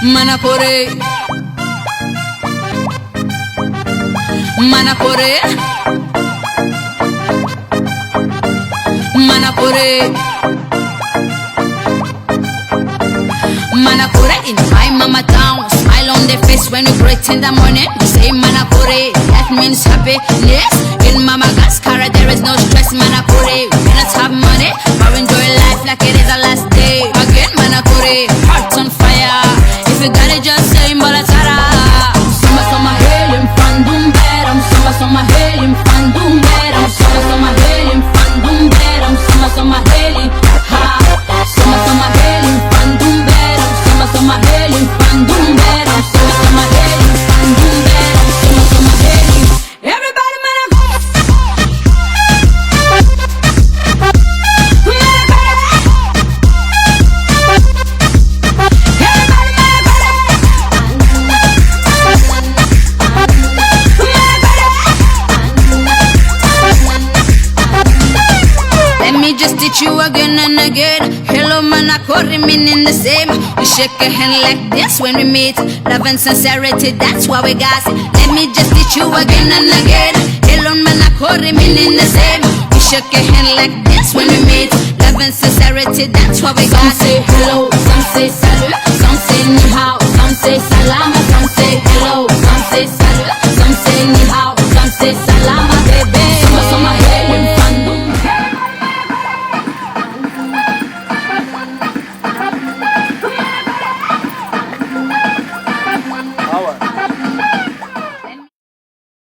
Manapore, Manapore, Manapore, Manapore in my mama town. Smile on their face when we break in the morning. We say Manapore, that means happiness. In mama Gaskara there is no stress. Manapore, we may not have money, but we enjoy life like it is our last day. Again Manapore, hearts on fire. If you got it, just say Mbalatara. Soma soma helim fandumberam. Soma soma helim fandumberam. Soma soma helim fandumberam. Soma soma helim ha. Soma soma helim fandumberam. Soma soma helim fandumberam. Soma soma helim fandumberam. Soma soma helim. Everybody just teach you again and again. Hello Manakore meaning the same. We shake a hand like this when we meet. Love and sincerity, that's why we got it. Let me just teach you again and again. Hello Manakore meaning the same. We shake a hand like this when we meet. Love and sincerity, that's why we got it. Some say hello, some say salut.